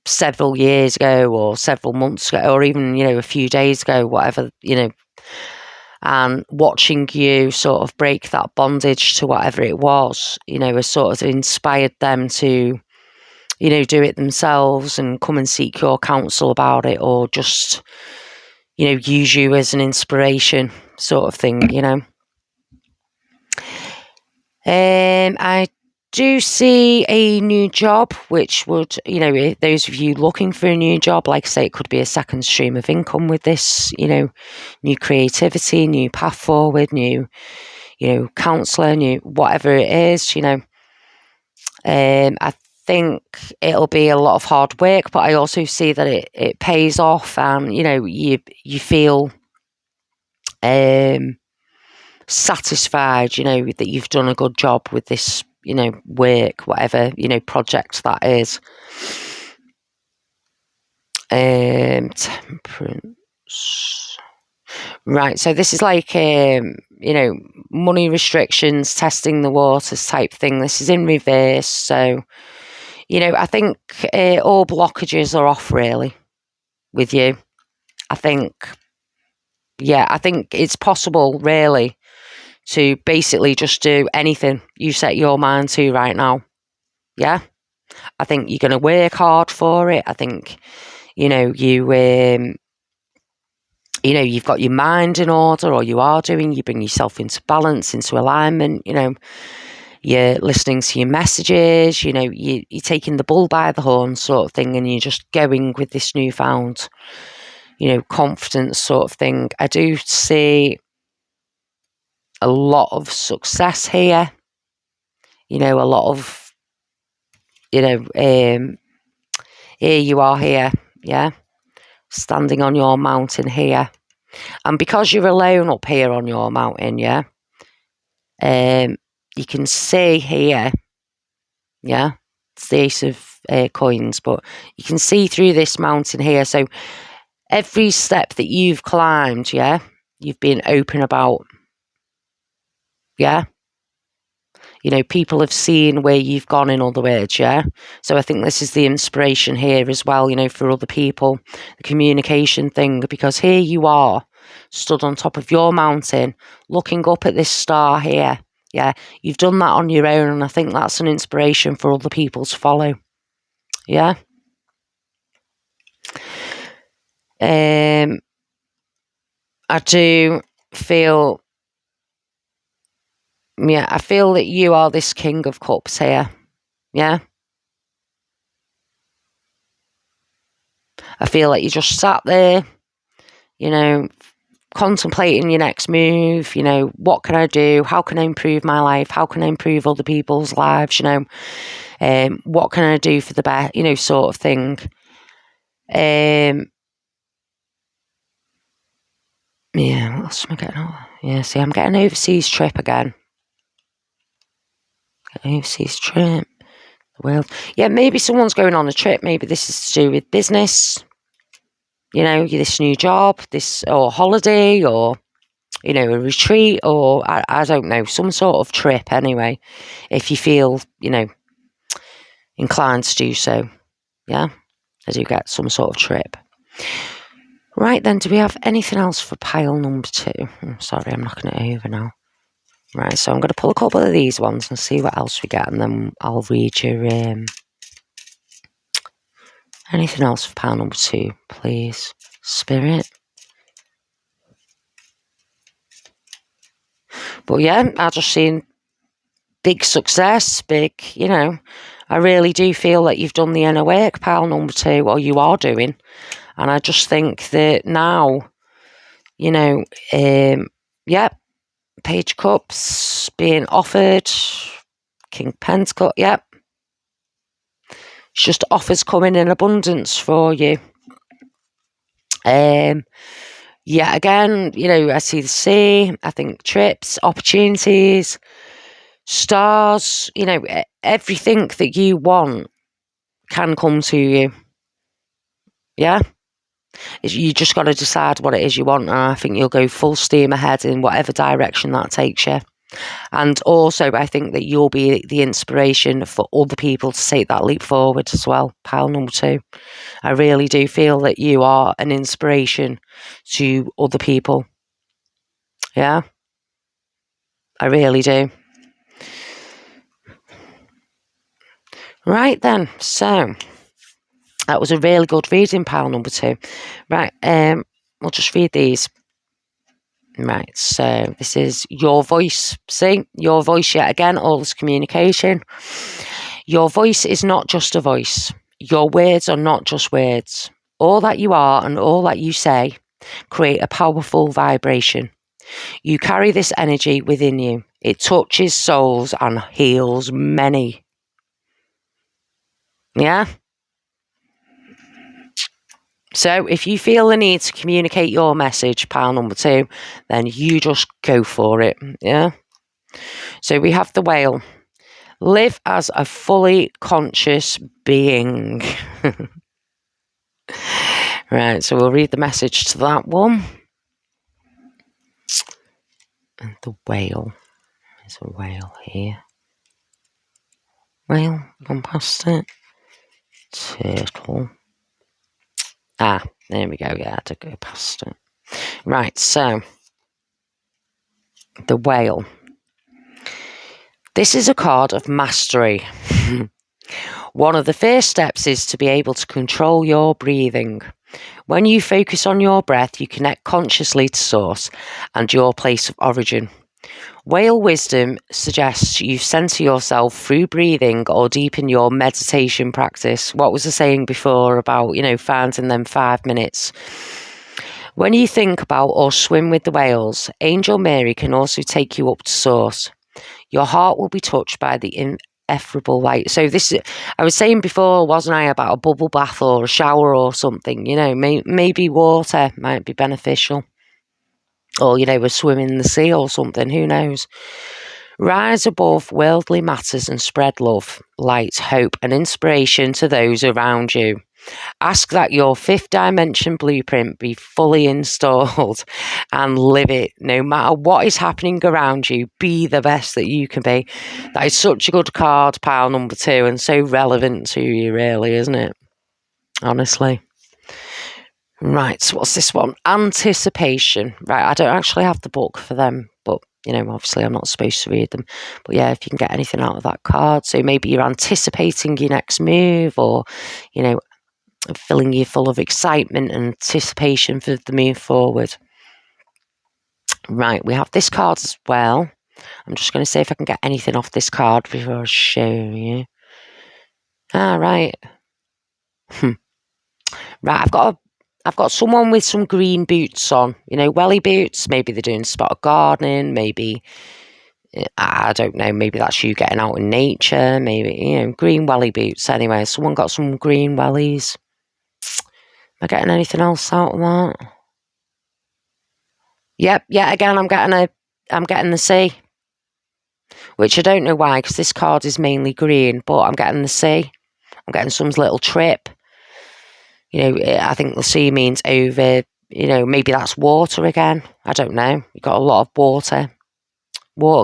several years ago or several months ago, or even, a few days ago, whatever, and watching you sort of break that bondage to whatever it was, has sort of inspired them to, do it themselves and come and seek your counsel about it, or just, use you as an inspiration sort of thing, I do see a new job, which would, those of you looking for a new job, like I say, it could be a second stream of income with this, new creativity, new path forward, new, counsellor, new whatever it is, I think it'll be a lot of hard work, but I also see that it pays off, and, you feel satisfied, that you've done a good job with this, work, whatever, project that is. Temperance. Right, so this is like, money restrictions, testing the waters type thing. This is in reverse, so, I think all blockages are off, really, with you. I think it's possible, really, to basically just do anything you set your mind to right now. Yeah, I think you're going to work hard for it. I think, you've got your mind in order, or you are doing. You bring yourself into balance, into alignment. You're listening to your messages. You're taking the bull by the horn, sort of thing, and you're just going with this newfound, confidence, sort of thing. I do see a lot of success here. A lot of, here you are here, yeah, standing on your mountain here. And because you're alone up here on your mountain, yeah, you can see here, yeah, it's the Ace of Coins, but you can see through this mountain here. So every step that you've climbed, yeah, you've been open about, yeah. People have seen where you've gone, in other words, yeah? So I think this is the inspiration here as well, for other people, the communication thing, because here you are, stood on top of your mountain, looking up at this star here, yeah? You've done that on your own, and I think that's an inspiration for other people to follow, yeah? I do feel... Yeah, I feel that you are this King of Cups here, yeah? I feel like you just sat there, contemplating your next move, what can I do? How can I improve my life? How can I improve other people's lives? What can I do for the best, sort of thing. Yeah, what else am I getting on? Yeah, see, I'm getting an overseas trip again. Overseas trip. The world. Yeah, maybe someone's going on a trip. Maybe this is to do with business. This new job, or holiday, or, a retreat, or I don't know, some sort of trip anyway, if you feel, inclined to do so. Yeah, I do get some sort of trip. Right then, do we have anything else for pile number 2? Sorry, I'm knocking it over now. Right, so I'm going to pull a couple of these ones and see what else we get, and then I'll read you anything else for pile number 2, please, Spirit. But yeah, I just seen big success, I really do feel that you've done the inner work, pile number 2, or you are doing. And I just think that now, yeah, Page of Cups being offered, King of Pentacles, yeah. It's just offers coming in abundance for you. Yeah, again, I see the sea, I think trips, opportunities, stars, everything that you want can come to you. Yeah? You just got to decide what it is you want, and I think you'll go full steam ahead in whatever direction that takes you. And also, I think that you'll be the inspiration for other people to take that leap forward as well, pile number 2. I really do feel that you are an inspiration to other people. Yeah? I really do. Right then, so that was a really good reading, pile number 2. Right, we'll just read these. Right, so this is your voice. See, your voice yet again, all this communication. Your voice is not just a voice. Your words are not just words. All that you are and all that you say create a powerful vibration. You carry this energy within you. It touches souls and heals many. Yeah? So if you feel the need to communicate your message, pile number 2, then you just go for it. Yeah? So we have the whale. Live as a fully conscious being. Right, so we'll read the message to that one. And the whale. There's a whale here. Whale, gone past it. Turtle. Ah, there we go. Yeah, I had to go past it. Right, so the whale. This is a card of mastery. One of the first steps is to be able to control your breathing. When you focus on your breath, you connect consciously to source and your place of origin. Whale wisdom suggests you center yourself through breathing or deepen your meditation practice. What was I saying before about, finding them 5 minutes? When you think about or swim with the whales, Angel Mary can also take you up to source. Your heart will be touched by the ineffable light. So I was saying before, wasn't I, about a bubble bath or a shower or something, maybe water might be beneficial. Or, a swim in the sea or something, who knows? Rise above worldly matters and spread love, light, hope and inspiration to those around you. Ask that your 5th dimension blueprint be fully installed and live it. No matter what is happening around you, be the best that you can be. That is such a good card, pile number 2, and so relevant to you, really, isn't it? Honestly. Right, so what's this one? Anticipation. Right, I don't actually have the book for them, but, obviously I'm not supposed to read them. But yeah, if you can get anything out of that card. So maybe you're anticipating your next move or, filling you full of excitement and anticipation for the move forward. Right, we have this card as well. I'm just going to see if I can get anything off this card before I show you. Right. Right, I've got someone with some green boots on, welly boots. Maybe they're doing spot gardening. Maybe, I don't know, maybe that's you getting out in nature. Maybe, green welly boots. Anyway, someone got some green wellies. Am I getting anything else out of that? Yep, yeah, again, I'm getting the sea. Which I don't know why, because this card is mainly green, but I'm getting the sea. I'm getting some little trip. I think the sea means over, maybe that's water again. I don't know. You've got a lot of water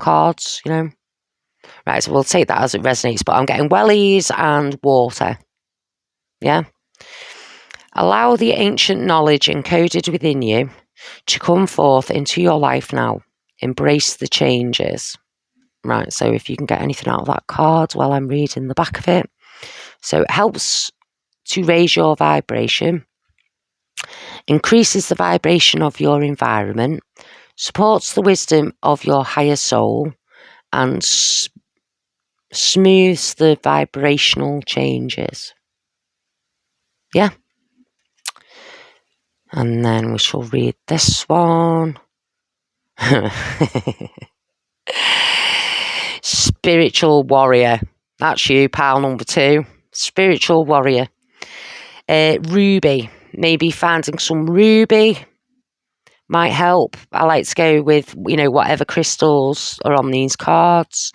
cards, Right, so we'll take that as it resonates, but I'm getting wellies and water. Yeah. Allow the ancient knowledge encoded within you to come forth into your life now. Embrace the changes. Right, so if you can get anything out of that card while I'm reading the back of it. So it helps to raise your vibration, increases the vibration of your environment, supports the wisdom of your higher soul, and smooths the vibrational changes. Yeah. And then we shall read this one. Spiritual warrior. That's you, pile number 2. Spiritual warrior. Ruby. Maybe finding some ruby might help. I like to go with, whatever crystals are on these cards.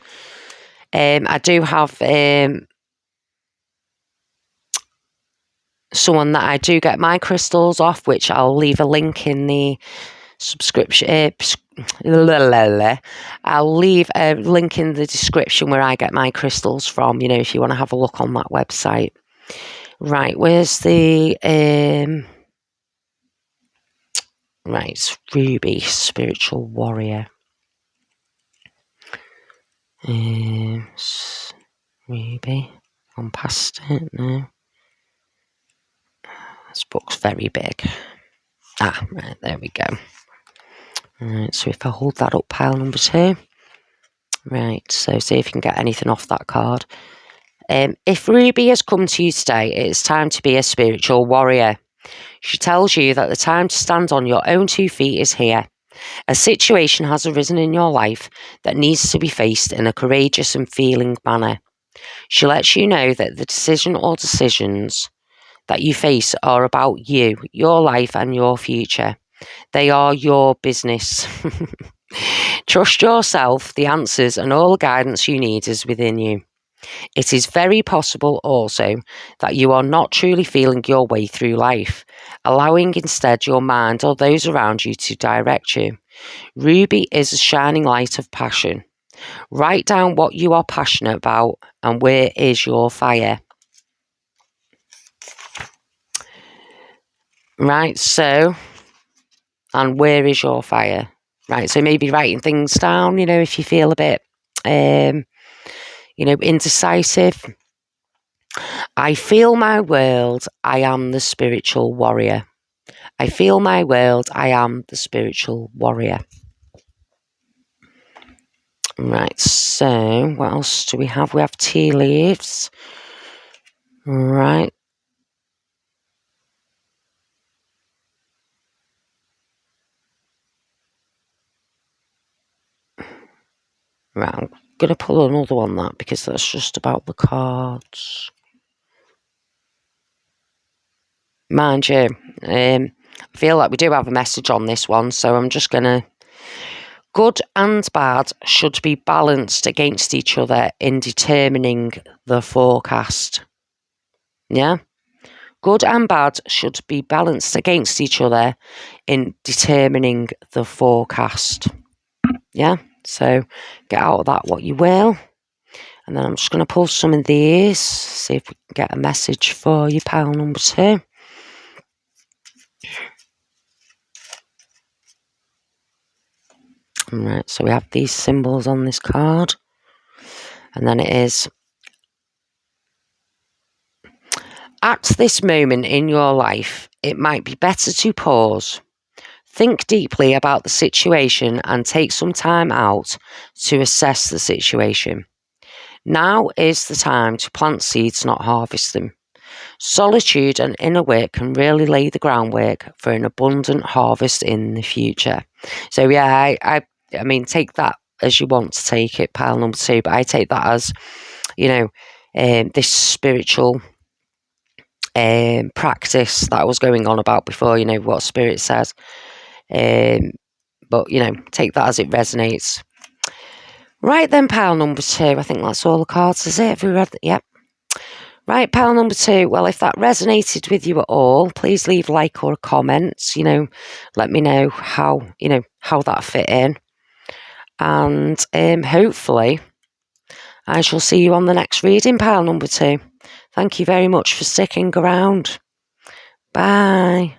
I do have someone that I do get my crystals off, which I'll leave a link in the subscription. I'll leave a link in the description where I get my crystals from, if you want to have a look on that website. Right, where's the right, Ruby, spiritual warrior. Ruby, gone past it now. This book's very big. Right, there we go. Right, so if I hold that up, pile number 2. Right, so see if you can get anything off that card. If Ruby has come to you today, it's time to be a spiritual warrior. She tells you that the time to stand on your own 2 feet is here. A situation has arisen in your life that needs to be faced in a courageous and feeling manner. She lets you know that the decision or decisions that you face are about you, your life and your future. They are your business. Trust yourself, the answers and all the guidance you need is within you. It is very possible also that you are not truly feeling your way through life, allowing instead your mind or those around you to direct you. Ruby is a shining light of passion. Write down what you are passionate about and where is your fire. Right, so, and where is your fire? Right, so maybe writing things down, if you feel a bit, indecisive. I feel my world, I am the spiritual warrior. I feel my world, I am the spiritual warrior. Right, so what else do we have? We have tea leaves. Right. Right, I'm going to pull another one that because that's just about the cards. Mind you, I feel like we do have a message on this one, so I'm just going to... Good and bad should be balanced against each other in determining the forecast. Yeah? Good and bad should be balanced against each other in determining the forecast. Yeah? So get out of that what you will. And then I'm just going to pull some of these, see if we can get a message for you, pile number 2. Right, so we have these symbols on this card. And then it is, at this moment in your life, it might be better to pause. Think deeply about the situation and take some time out to assess the situation. Now is the time to plant seeds, not harvest them. Solitude and inner work can really lay the groundwork for an abundant harvest in the future. So yeah, I mean, take that as you want to take it, pile number 2, but I take that as, this spiritual practice that I was going on about before, what Spirit says. But, take that as it resonates. Right then, pile number 2. I think that's all the cards, is it? Have we read that? Yep. Right, pile number 2. Well, if that resonated with you at all, please leave a like or a comment. Let me know how that fit in. And hopefully I shall see you on the next reading, pile number 2. Thank you very much for sticking around. Bye.